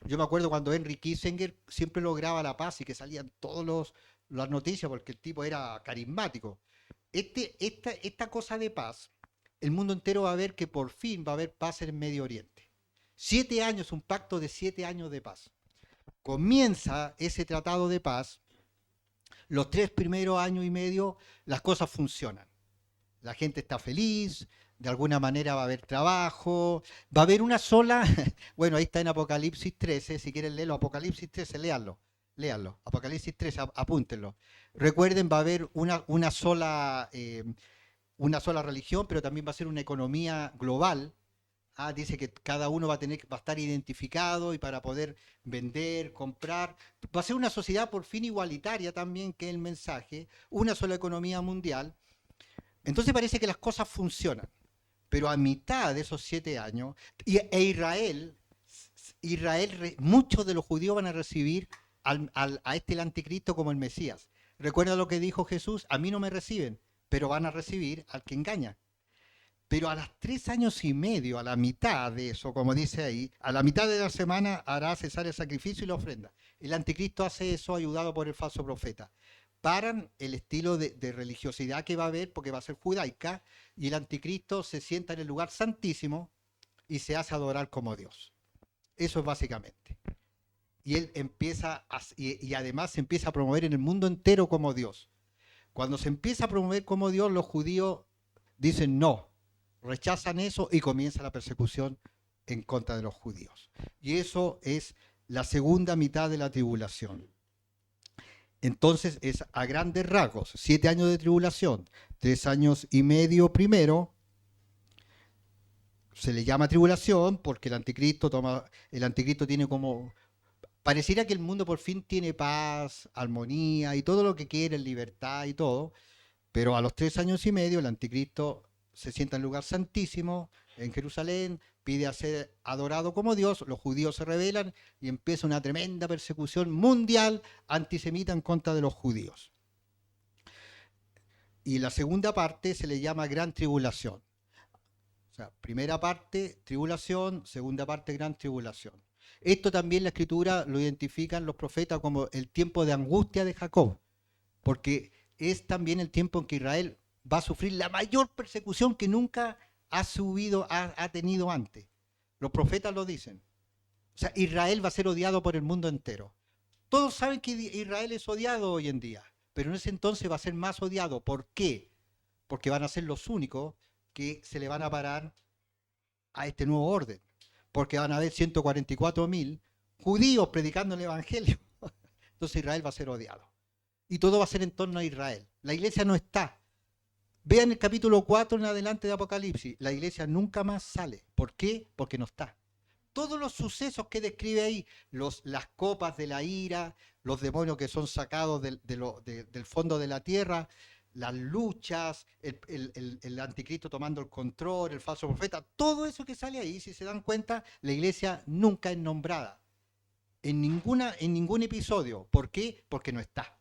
Yo me acuerdo cuando Henry Kissinger siempre lograba la paz y que salían todas las noticias porque el tipo era carismático. Esta cosa de paz, el mundo entero va a ver que por fin va a haber paz en el Medio Oriente. 7 años, un pacto de 7 años de paz. Comienza ese tratado de paz, los 3 primeros años y medio las cosas funcionan. La gente está feliz, de alguna manera va a haber trabajo, va a haber una sola, bueno, ahí está en Apocalipsis 13, si quieren leerlo, Apocalipsis 13, léanlo, Apocalipsis 13, apúntenlo. Recuerden, va a haber una sola religión, pero también va a ser una economía global. Dice que cada uno va a estar identificado y para poder vender, comprar. Va a ser una sociedad por fin igualitaria también, que es el mensaje, una sola economía mundial. Entonces parece que las cosas funcionan. Pero a mitad de esos 7 años, Israel, muchos de los judíos van a recibir a el anticristo como el Mesías. Recuerda lo que dijo Jesús, a mí no me reciben, pero van a recibir al que engaña. Pero a los 3 años y medio, a la mitad de eso, como dice ahí, a la mitad de la semana hará cesar el sacrificio y la ofrenda. El anticristo hace eso ayudado por el falso profeta. Paran el estilo de religiosidad que va a haber, porque va a ser judaica, y el anticristo se sienta en el lugar santísimo y se hace adorar como Dios. Eso es básicamente. y él empieza y además se empieza a promover en el mundo entero como Dios. Cuando se empieza a promover como Dios, los judíos dicen no, rechazan eso y comienza la persecución en contra de los judíos. Y eso es la segunda mitad de la tribulación. Entonces es a grandes rasgos, 7 años de tribulación, 3 años y medio primero. Se le llama tribulación porque el anticristo tiene como, pareciera que el mundo por fin tiene paz, armonía y todo lo que quiere, libertad y todo, pero a los 3 años y medio el anticristo se sienta en el lugar santísimo en Jerusalén, pide a ser adorado como Dios, los judíos se rebelan y empieza una tremenda persecución mundial antisemita en contra de los judíos. Y la segunda parte se le llama gran tribulación. O sea, primera parte, tribulación, segunda parte, gran tribulación. Esto también la Escritura lo identifican los profetas como el tiempo de angustia de Jacob, porque es también el tiempo en que Israel va a sufrir la mayor persecución que nunca ha tenido antes. Los profetas lo dicen. O sea, Israel va a ser odiado por el mundo entero. Todos saben que Israel es odiado hoy en día, pero en ese entonces va a ser más odiado. ¿Por qué? Porque van a ser los únicos que se le van a parar a este nuevo orden. Porque van a haber 144.000 judíos predicando el Evangelio. Entonces Israel va a ser odiado. Y todo va a ser en torno a Israel. La iglesia no está. Vean el capítulo 4 en adelante de Apocalipsis. La iglesia nunca más sale. ¿Por qué? Porque no está. Todos los sucesos que describe ahí, las copas de la ira, los demonios que son sacados del fondo de la tierra, las luchas, el anticristo tomando el control, el falso profeta, todo eso que sale ahí, si se dan cuenta, la iglesia nunca es nombrada. En ningún episodio. ¿Por qué? Porque no está.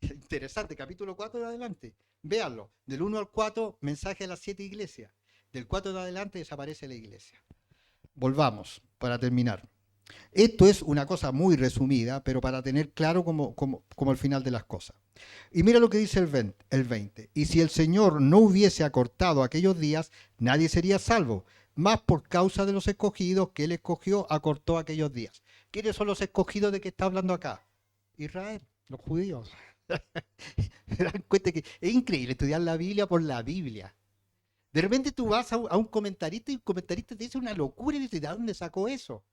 Interesante, capítulo 4 de adelante. Véanlo. Del 1 al 4, mensaje a las 7 iglesias. Del 4 de adelante desaparece la iglesia. Volvamos, para terminar. Esto es una cosa muy resumida, pero para tener claro como el final de las cosas. Y mira lo que dice el 20. Y si el Señor no hubiese acortado aquellos días, nadie sería salvo. Más por causa de los escogidos que Él escogió, acortó aquellos días. ¿Quiénes son los escogidos de que está hablando acá? Israel, los judíos. Me dan cuenta que es increíble estudiar la Biblia por la Biblia. De repente tú vas a un comentarista y el comentarista te dice una locura y dice, ¿de dónde sacó eso?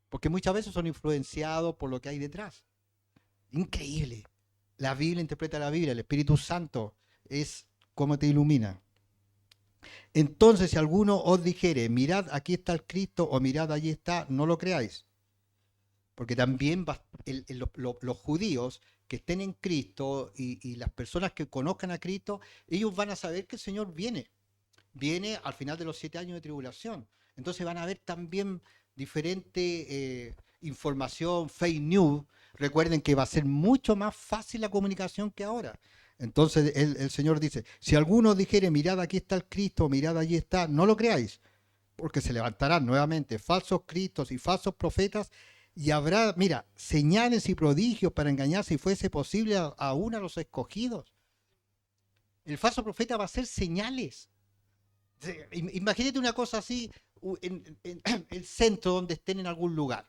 Porque muchas veces son influenciados por lo que hay detrás. Increíble. La Biblia interpreta la Biblia, el Espíritu Santo es como te ilumina. Entonces, si alguno os dijere, mirad, aquí está el Cristo, o mirad, allí está, no lo creáis. Porque también los judíos que estén en Cristo y las personas que conozcan a Cristo, ellos van a saber que el Señor viene. Viene al final de los 7 años de tribulación. Entonces van a ver también diferente información, fake news. Recuerden que va a ser mucho más fácil la comunicación que ahora. Entonces el Señor dice, si alguno dijere, mirad, aquí está el Cristo, mirad, allí está, no lo creáis, porque se levantarán nuevamente falsos cristos y falsos profetas, y habrá, mira, señales y prodigios para engañar, si fuese posible, aún a los escogidos. El falso profeta va a hacer señales. Imagínate una cosa así en el centro donde estén en algún lugar.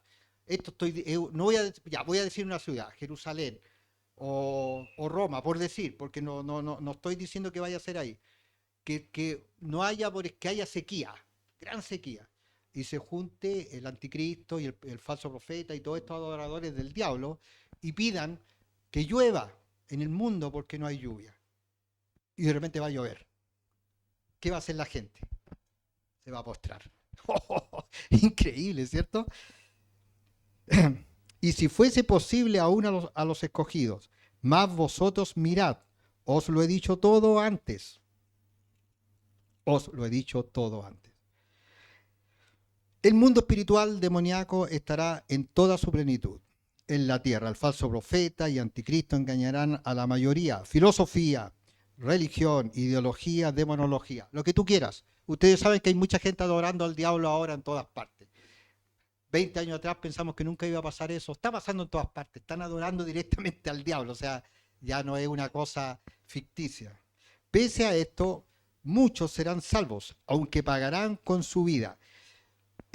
No voy a decir una ciudad, Jerusalén o Roma, por decir, porque no estoy diciendo que vaya a ser ahí. Que no haya, que haya sequía, gran sequía, y se junte el anticristo y el falso profeta y todos estos adoradores del diablo y pidan que llueva en el mundo porque no hay lluvia. Y de repente va a llover. ¿Qué va a hacer la gente? Se va a postrar. Increíble, ¿cierto? Y si fuese posible aún a los escogidos, más vosotros mirad, os lo he dicho todo antes. Os lo he dicho todo antes. El mundo espiritual demoníaco estará en toda su plenitud. En la tierra, el falso profeta y anticristo engañarán a la mayoría. Filosofía, religión, ideología, demonología, lo que tú quieras. Ustedes saben que hay mucha gente adorando al diablo ahora en todas partes. 20 años atrás pensamos que nunca iba a pasar eso. Está pasando en todas partes. Están adorando directamente al diablo. O sea, ya no es una cosa ficticia. Pese a esto, muchos serán salvos, aunque pagarán con su vida.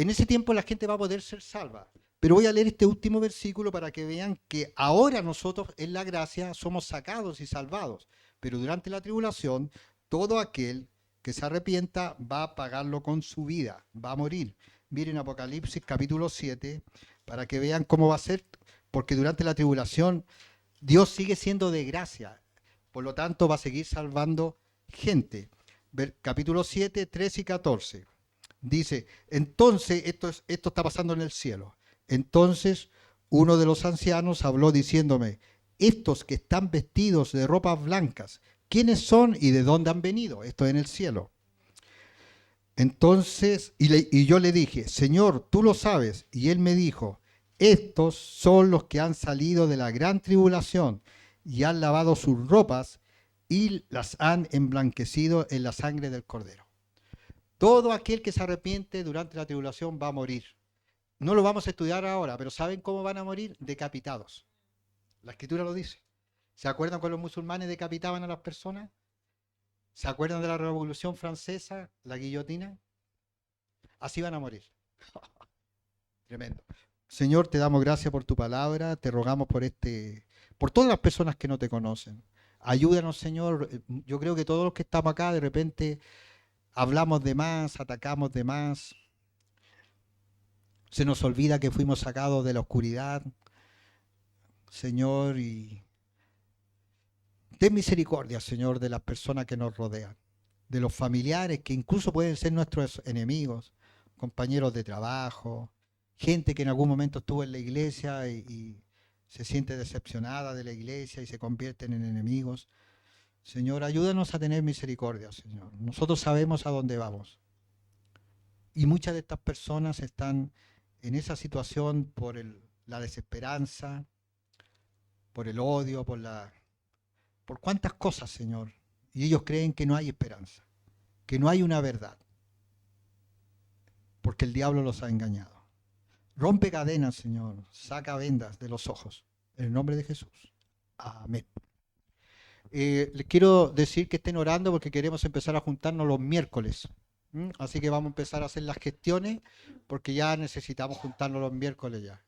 en ese tiempo la gente va a poder ser salva. Pero voy a leer este último versículo para que vean que ahora nosotros en la gracia somos sacados y salvados. Pero durante la tribulación, todo aquel que se arrepienta va a pagarlo con su vida, va a morir. Miren Apocalipsis capítulo 7 para que vean cómo va a ser, porque durante la tribulación Dios sigue siendo de gracia. Por lo tanto, va a seguir salvando gente. Capítulo 7, 13 y 14. Dice, entonces, esto está pasando en el cielo. Entonces, uno de los ancianos habló diciéndome, estos que están vestidos de ropas blancas, ¿quiénes son y de dónde han venido? Esto en el cielo. Entonces, y yo le dije, Señor, tú lo sabes. Y él me dijo, estos son los que han salido de la gran tribulación y han lavado sus ropas y las han emblanquecido en la sangre del Cordero. Todo aquel que se arrepiente durante la tribulación va a morir. No lo vamos a estudiar ahora, pero ¿saben cómo van a morir? Decapitados. La Escritura lo dice. ¿Se acuerdan cuando los musulmanes decapitaban a las personas? ¿Se acuerdan de la Revolución Francesa, la guillotina? Así van a morir. Tremendo. Señor, te damos gracias por tu palabra, te rogamos por todas las personas que no te conocen. Ayúdanos, Señor. Yo creo que todos los que estamos acá, de repente hablamos de más, atacamos de más. Se nos olvida que fuimos sacados de la oscuridad, Señor, y ten misericordia, Señor, de las personas que nos rodean, de los familiares que incluso pueden ser nuestros enemigos, compañeros de trabajo, gente que en algún momento estuvo en la iglesia y se siente decepcionada de la iglesia y se convierten en enemigos. Señor, ayúdanos a tener misericordia, Señor. Nosotros sabemos a dónde vamos. Y muchas de estas personas están en esa situación por la desesperanza, por el odio, por cuántas cosas, Señor. Y ellos creen que no hay esperanza, que no hay una verdad, porque el diablo los ha engañado. Rompe cadenas, Señor. Saca vendas de los ojos. En el nombre de Jesús. Amén. Les quiero decir que estén orando porque queremos empezar a juntarnos los miércoles. Así que vamos a empezar a hacer las gestiones porque ya necesitamos juntarnos los miércoles ya.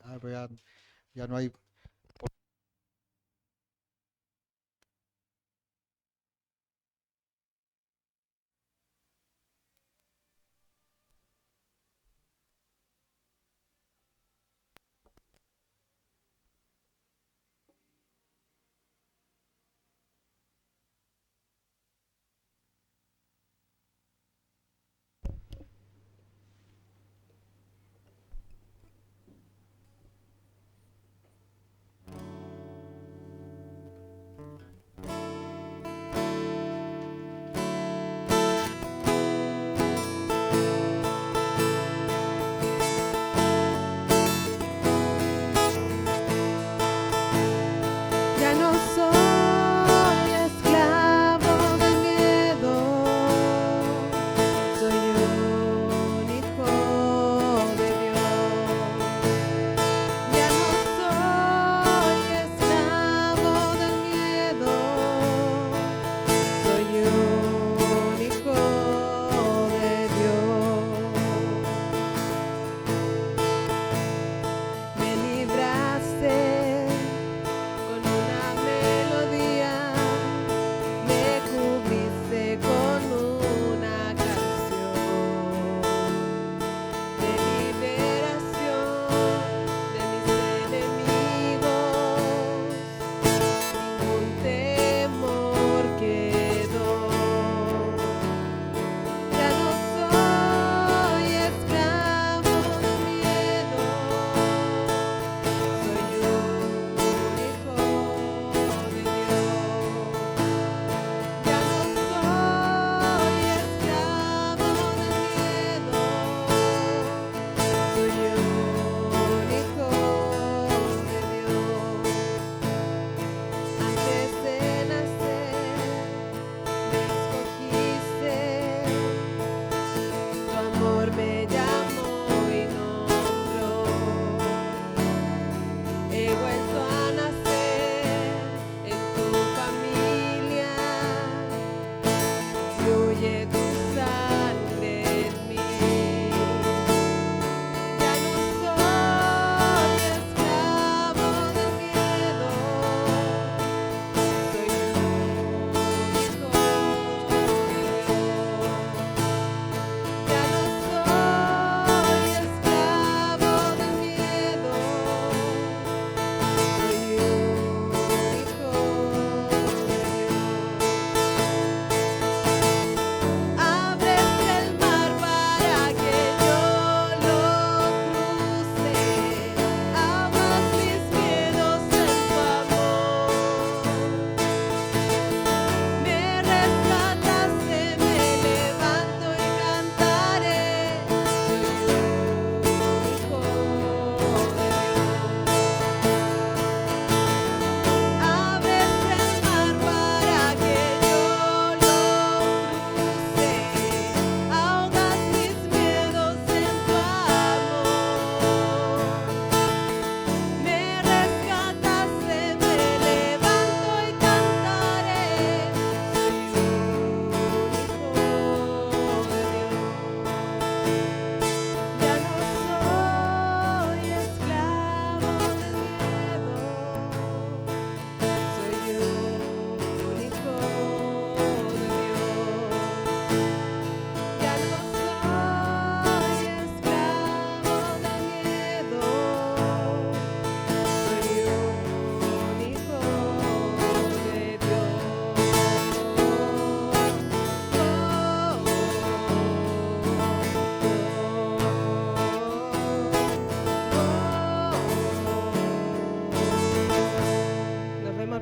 Ya no hay... Ya no soy esclavo del miedo, soy un hijo de Dios. Ya no soy esclavo del miedo, soy un hijo de Dios. Me libraste con una melodía.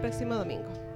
el próximo domingo.